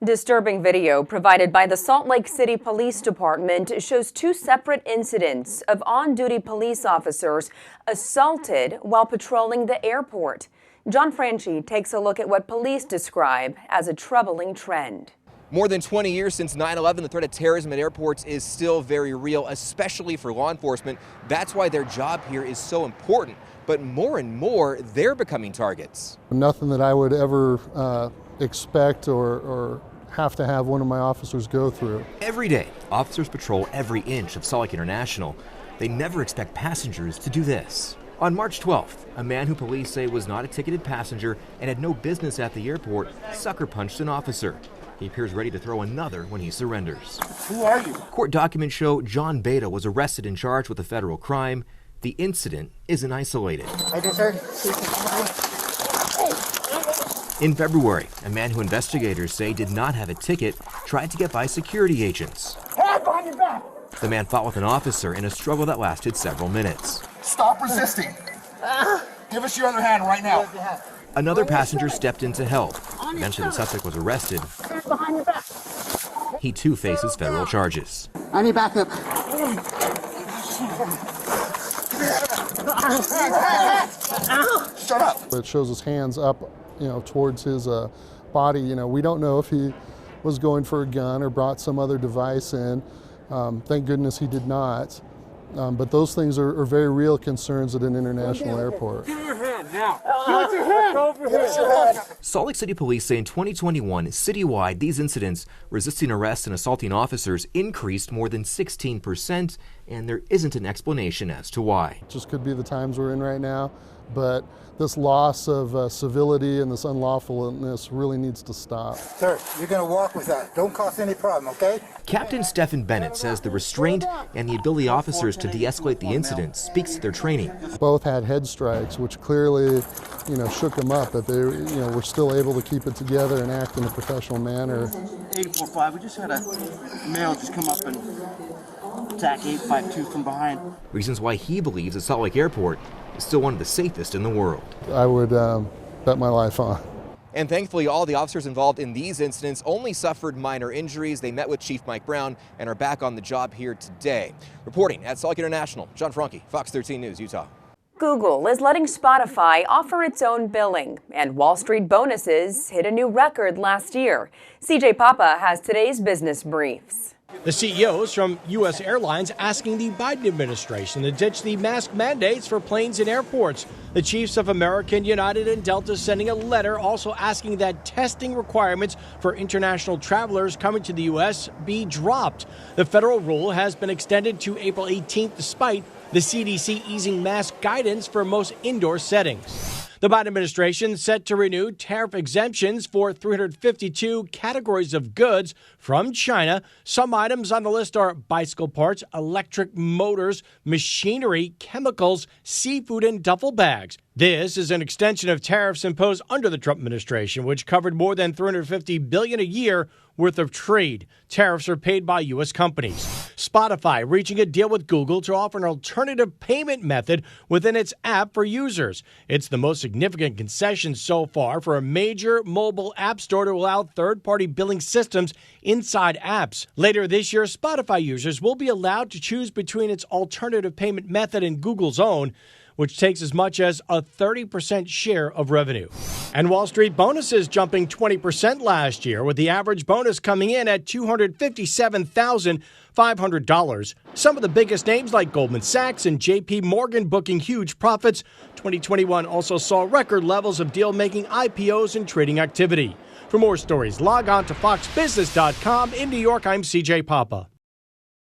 Disturbing video provided by the Salt Lake City Police Department shows two separate incidents of on-duty police officers assaulted while patrolling the airport. John Franchi takes a look at what police describe as a troubling trend. More than 20 years since 9/11, the threat of terrorism at airports is still very real, especially for law enforcement. That's why their job here is so important. But more and more, they're becoming targets. Nothing that I would ever expect or have to have one of my officers go through. Every day, officers patrol every inch of Salt Lake International. They never expect passengers to do this. On March 12th, a man who police say was not a ticketed passenger and had no business at the airport sucker punched an officer. He appears ready to throw another when he surrenders. Who are you? Court documents show John Beta was arrested and charged with a federal crime. The incident isn't isolated. In February, a man who investigators say did not have a ticket tried to get by security agents. Hands behind your back! The man fought with an officer in a struggle that lasted several minutes. Stop resisting. Give us your other hand right now. Another passenger stepped in to help. Eventually, the suspect was arrested. Hands behind your back. He too faces federal charges. I need backup. Shut up. It shows his hands up, towards his body. We don't know if he was going for a gun or brought some other device in. Thank goodness he did not. But those things are very real concerns at an international airport. Give me your hand now. Give your hand. Over here. Salt Lake City police say in 2021, citywide, these incidents resisting arrest and assaulting officers increased more than 16%, and there isn't an explanation as to why. It just could be the times we're in right now, but this loss of civility and this unlawfulness really needs to stop. Sir, you're going to walk with that. Don't cause any problem, okay? Captain Stephen Bennett says the restraint and the ability of officers to de-escalate the incident speaks to their training. Both had head strikes, which clearly, shook them up, but they, were still able to keep it together and act in a professional manner. 845, we just had a male just come up and attack 852 from behind. Reasons why he believes that Salt Lake Airport is still one of the safest in the world. I would bet my life on. And thankfully, all the officers involved in these incidents only suffered minor injuries. They met with Chief Mike Brown and are back on the job here today. Reporting at Salt Lake International, John Franchi, Fox 13 News, Utah. Google is letting Spotify offer its own billing, and Wall Street bonuses hit a new record last year. CJ Papa has today's business briefs. The CEOs from U.S. airlines asking the Biden administration to ditch the mask mandates for planes and airports. The chiefs of American, United, and Delta sending a letter also asking that testing requirements for international travelers coming to the U.S. be dropped. The federal rule has been extended to April 18th despite the CDC easing mask guidance for most indoor settings. The Biden administration set to renew tariff exemptions for 352 categories of goods from China. Some items on the list are bicycle parts, electric motors, machinery, chemicals, seafood, and duffel bags. This is an extension of tariffs imposed under the Trump administration, which covered more than $350 billion a year worth of trade. Tariffs are paid by U.S. companies. Spotify reaching a deal with Google to offer an alternative payment method within its app for users. It's the most significant concession so far for a major mobile app store to allow third-party billing systems inside apps. Later this year, Spotify users will be allowed to choose between its alternative payment method and Google's own, which takes as much as a 30% share of revenue. And Wall Street bonuses jumping 20% last year, with the average bonus coming in at $257,500. Some of the biggest names like Goldman Sachs and JP Morgan booking huge profits. 2021 also saw record levels of deal-making, IPOs, and trading activity. For more stories, log on to foxbusiness.com. In New York, I'm CJ Papa.